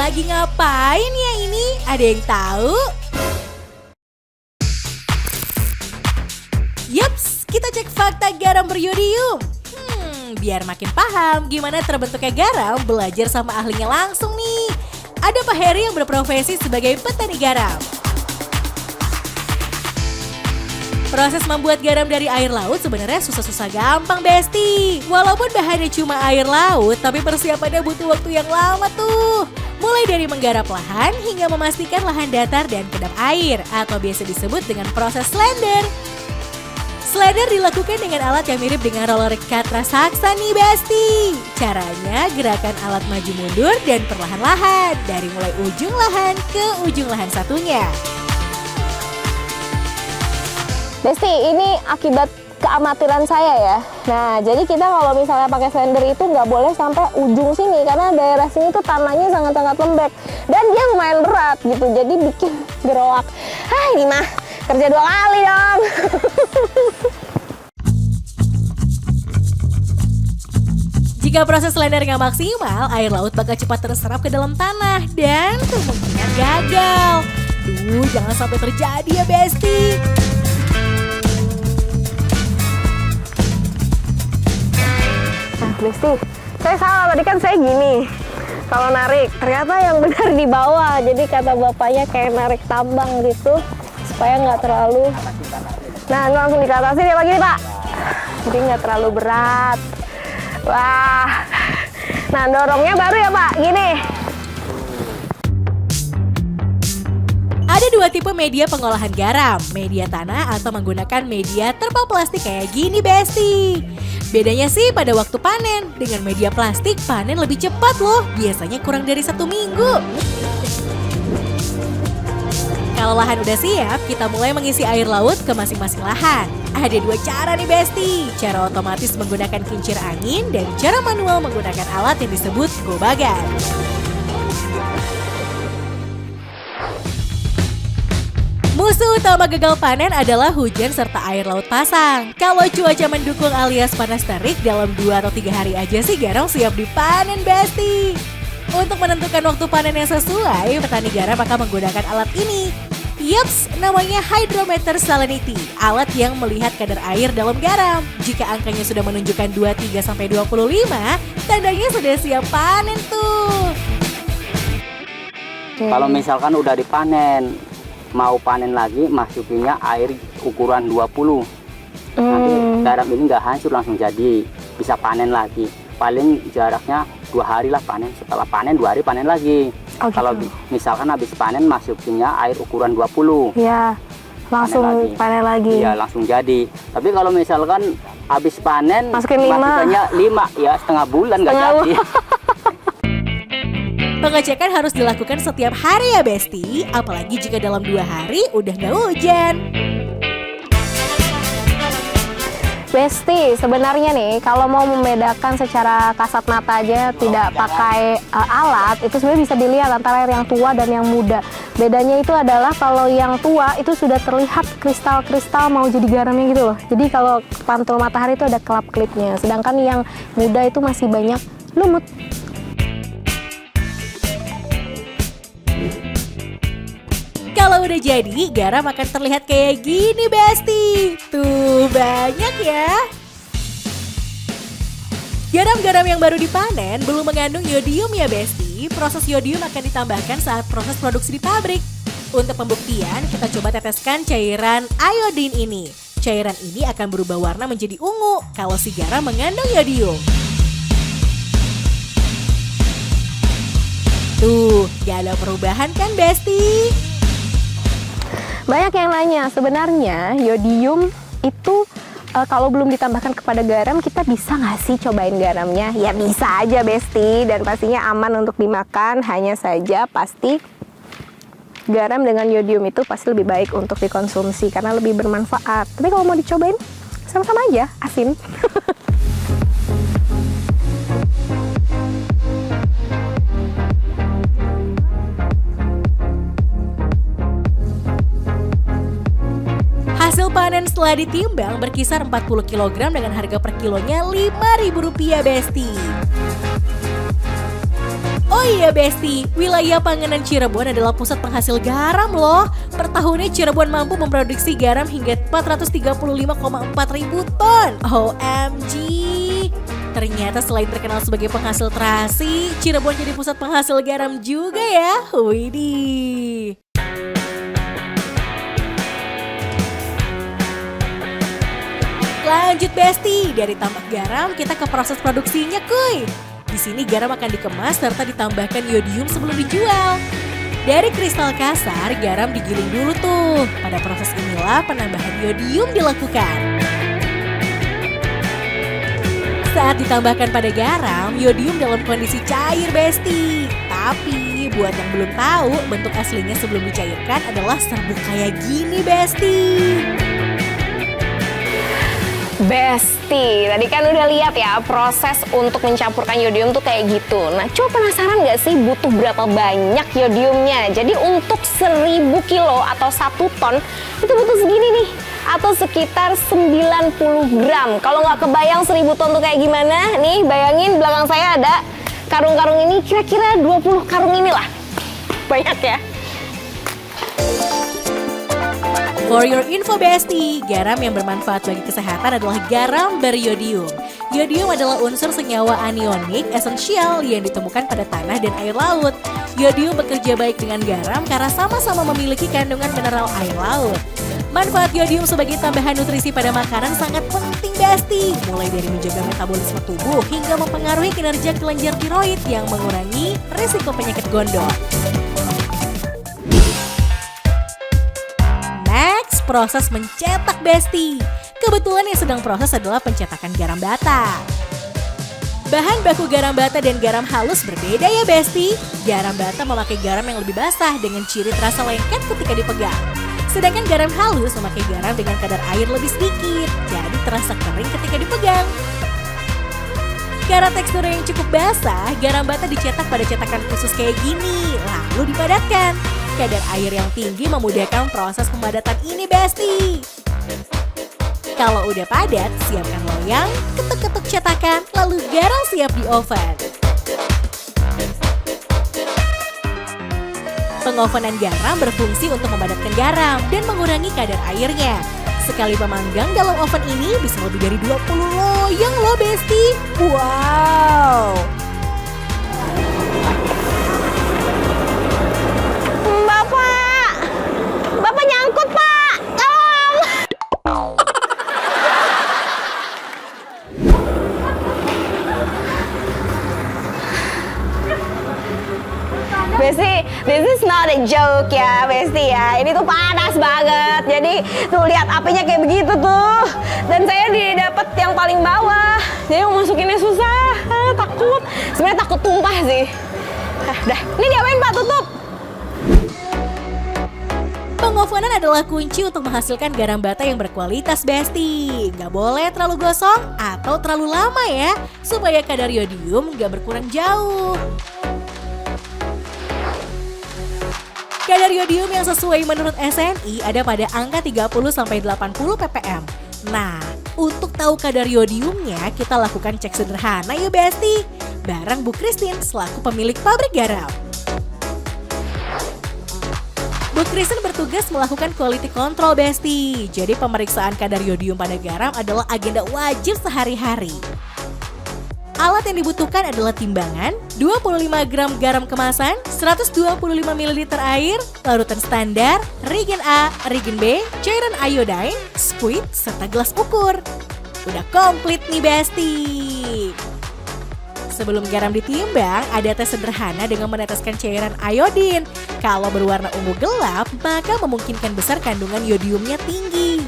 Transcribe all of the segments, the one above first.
Lagi ngapain ya ini? Ada yang tahu? Yups, kita cek fakta garam beriodium. Biar makin paham gimana terbentuknya garam, belajar sama ahlinya langsung nih. Ada Pak Heri yang berprofesi sebagai petani garam. Proses membuat garam dari air laut sebenarnya susah-susah gampang, Besti. Walaupun bahannya cuma air laut, tapi persiapannya butuh waktu yang lama tuh. Mulai dari menggarap lahan hingga memastikan lahan datar dan kedap air, atau biasa disebut dengan proses slender. Slender dilakukan dengan alat yang mirip dengan roller cut raksasa nih, Besti. Caranya gerakan alat maju mundur dan perlahan-lahan dari mulai ujung lahan ke ujung lahan satunya. Besti, ini akibat keamatiran saya ya. Nah, jadi kita kalau misalnya pakai slender itu nggak boleh sampai ujung sini karena daerah sini tuh tanahnya sangat-sangat lembek dan dia lumayan berat gitu. Jadi bikin geroak. Ini mah kerja 2 kali dong. Jika proses slender nggak maksimal, air laut bakal cepat terserap ke dalam tanah dan kemungkinan gagal. Jangan sampai terjadi ya, Besti. Besti, saya salah, tadi kan saya gini kalau narik, ternyata yang benar di bawah. Jadi kata bapaknya kayak narik tambang gitu supaya nggak terlalu, nah ini langsung dikatasin ya begini Pak, jadi nggak terlalu berat. Wah, nah dorongnya baru ya Pak, gini. Ada 2 tipe media pengolahan garam, media tanah atau menggunakan media terpal plastik kayak gini, Besti. Bedanya sih pada waktu panen, dengan media plastik panen lebih cepat loh, biasanya kurang dari 1 minggu. Kalau lahan udah siap, kita mulai mengisi air laut ke masing-masing lahan. Ada 2 cara nih, Besti, cara otomatis menggunakan kincir angin dan cara manual menggunakan alat yang disebut go bagan. Musuh utama gagal panen adalah hujan serta air laut pasang. Kalau cuaca mendukung alias panas terik, dalam 2 atau 3 hari aja sih garam siap dipanen, Besti. Untuk menentukan waktu panen yang sesuai, petani garam akan menggunakan alat ini. Yups, namanya hydrometer salinity, alat yang melihat kadar air dalam garam. Jika angkanya sudah menunjukkan 23-25, tandanya sudah siap panen tuh. Kalau misalkan udah dipanen, mau panen lagi, masukinnya air ukuran 20. Nanti garam ini nggak hancur, langsung jadi, bisa panen lagi. Paling jaraknya 2 hari lah panen, setelah panen 2 hari panen lagi. Kalau misalkan habis panen, masukinnya air ukuran 20. Ya, langsung panen lagi. Iya, langsung jadi. Tapi kalau misalkan habis panen, masukinnya 5, ya setengah bulan nggak jadi. Pengecekan harus dilakukan setiap hari ya, Besti, apalagi jika dalam 2 hari udah nggak hujan. Besti, sebenarnya nih kalau mau membedakan secara kasat mata aja tidak pakai alat, itu sebenarnya bisa dilihat antara yang tua dan yang muda. Bedanya itu adalah kalau yang tua itu sudah terlihat kristal-kristal mau jadi garamnya gitu loh. Jadi kalau pantul matahari itu ada kelap-kelipnya, sedangkan yang muda itu masih banyak lumut. Kalau udah jadi, garam akan terlihat kayak gini, Besti. Tuh, banyak ya. Garam-garam yang baru dipanen belum mengandung yodium ya, Besti. Proses yodium akan ditambahkan saat proses produksi di pabrik. Untuk pembuktian, kita coba teteskan cairan iodin ini. Cairan ini akan berubah warna menjadi ungu kalau si garam mengandung yodium. Tuh, gak ada perubahan kan, Besti? Banyak yang nanya, sebenarnya yodium itu kalau belum ditambahkan kepada garam, kita bisa nggak sih cobain garamnya? Ya bisa aja, Besti, dan pastinya aman untuk dimakan. Hanya saja pasti garam dengan yodium itu pasti lebih baik untuk dikonsumsi karena lebih bermanfaat. Tapi kalau mau dicobain, sama-sama aja, asin. Hasil panen setelah ditimbang berkisar 40 kg dengan harga per kilonya Rp5.000, Besti. Oh iya Besti, wilayah Panganan Cirebon adalah pusat penghasil garam loh. Per tahunnya Cirebon mampu memproduksi garam hingga 435,4 ribu ton. OMG. Ternyata selain terkenal sebagai penghasil terasi, Cirebon jadi pusat penghasil garam juga ya. Widih. Lanjut Besti, dari tambak garam kita ke proses produksinya kuy. Di sini garam akan dikemas serta ditambahkan yodium sebelum dijual. Dari kristal kasar, garam digiling dulu tuh. Pada proses inilah penambahan yodium dilakukan. Saat ditambahkan pada garam, yodium dalam kondisi cair Besti. Tapi buat yang belum tahu, bentuk aslinya sebelum dicairkan adalah serbuk kayak gini Besti. Besti, tadi kan udah lihat ya proses untuk mencampurkan yodium tuh kayak gitu. Nah, coba penasaran nggak sih butuh berapa banyak yodiumnya? Jadi untuk 1000 kilo atau 1 ton itu butuh segini nih, atau sekitar 90 gram. Kalau nggak kebayang 1000 ton tuh kayak gimana? Nih, bayangin belakang saya ada karung-karung ini, kira-kira 20 karung inilah. Banyak ya. For your info Besti, garam yang bermanfaat bagi kesehatan adalah garam beriodium. Yodium adalah unsur senyawa anionik esensial yang ditemukan pada tanah dan air laut. Yodium bekerja baik dengan garam karena sama-sama memiliki kandungan mineral air laut. Manfaat yodium sebagai tambahan nutrisi pada makanan sangat penting Besti. Mulai dari menjaga metabolisme tubuh hingga mempengaruhi kinerja kelenjar tiroid yang mengurangi risiko penyakit gondok. Proses mencetak Besti. Kebetulan yang sedang proses adalah pencetakan garam bata. Bahan baku garam bata dan garam halus berbeda ya Besti. Garam bata memakai garam yang lebih basah dengan ciri terasa lengket ketika dipegang. Sedangkan garam halus memakai garam dengan kadar air lebih sedikit, jadi terasa kering ketika dipegang. Karena teksturnya yang cukup basah, garam bata dicetak pada cetakan khusus kayak gini, lalu dipadatkan. Kadar air yang tinggi memudahkan proses pemadatan ini Besti. Kalau udah padat, siapkan loyang, ketuk-ketuk cetakan, lalu garam siap di oven. Pengovenan garam berfungsi untuk memadatkan garam dan mengurangi kadar airnya. Sekali memanggang dalam oven ini bisa lebih dari 20 loyang loh Besti. Wow. Bapak nyangkut Pak, tolong. Besti, this is not a joke ya Besti ya. Ini tuh panas banget. Jadi tuh lihat apinya kayak begitu tuh. Dan saya didapat yang paling bawah. Jadi mau masukinnya susah, takut. Sebenarnya takut tumpah sih. Dah, ini diapain Pak, tutup. Pengovenan adalah kunci untuk menghasilkan garam bata yang berkualitas Besti. Nggak boleh terlalu gosong atau terlalu lama ya, supaya kadar yodium nggak berkurang jauh. Kadar yodium yang sesuai menurut SNI ada pada angka 30-80 ppm. Nah, untuk tahu kadar yodiumnya kita lakukan cek sederhana yuk Besti. Bareng Bu Christine selaku pemilik pabrik garam. Bu Christine bertugas melakukan quality control Besti. Jadi pemeriksaan kadar yodium pada garam adalah agenda wajib sehari-hari. Alat yang dibutuhkan adalah timbangan, 25 gram garam kemasan, 125 ml air, larutan standar, reagen A, reagen B, cairan iodine, squid, serta gelas ukur. Udah komplit nih Besti. Sebelum garam ditimbang, ada tes sederhana dengan meneteskan cairan iodin. Kalau berwarna ungu gelap, maka memungkinkan besar kandungan yodiumnya tinggi.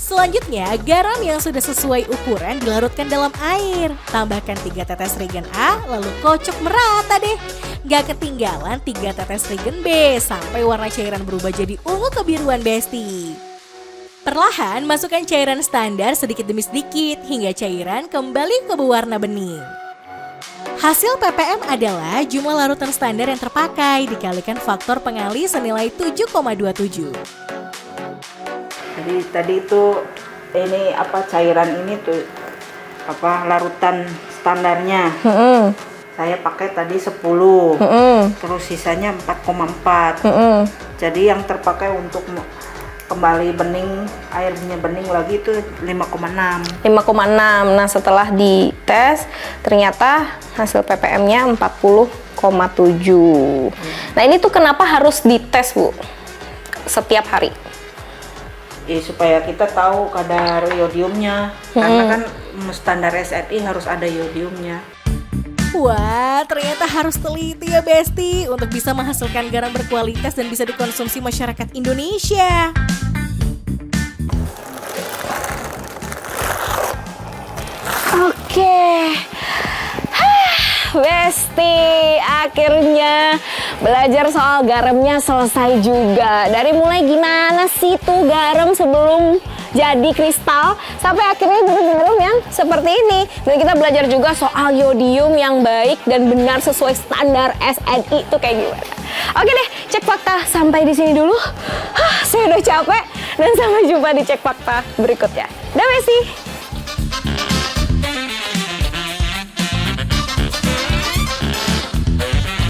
Selanjutnya, garam yang sudah sesuai ukuran dilarutkan dalam air. Tambahkan 3 tetes reagen A, lalu kocok merata deh. Gak ketinggalan 3 tetes reagen B, sampai warna cairan berubah jadi ungu kebiruan Besti. Perlahan masukkan cairan standar sedikit demi sedikit hingga cairan kembali ke berwarna bening. Hasil ppm adalah jumlah larutan standar yang terpakai dikalikan faktor pengali senilai 7,27. Jadi tadi itu ini apa cairan ini tuh apa larutan standarnya. Saya pakai tadi 10. Terus sisanya 4,4. Jadi yang terpakai untuk kembali bening, airnya bening lagi itu 5,6. 5,6. Nah, setelah dites ternyata hasil ppm-nya 40,7. Nah, ini tuh kenapa harus dites, Bu? Setiap hari. Supaya kita tahu kadar yodiumnya. Karena kan standar SRI harus ada yodiumnya. Wah, ternyata harus teliti ya Besti untuk bisa menghasilkan garam berkualitas dan bisa dikonsumsi masyarakat Indonesia. Oke. Besti, akhirnya belajar soal garamnya selesai juga. Dari mulai gimana sih tuh garam sebelum jadi kristal sampai akhirnya jadi garam yang seperti ini. Dan kita belajar juga soal yodium yang baik dan benar sesuai standar SNI itu kayak gimana. Oke deh, cek fakta sampai di sini dulu. Saya udah capek dan sampai jumpa di cek fakta berikutnya. Dah Besti.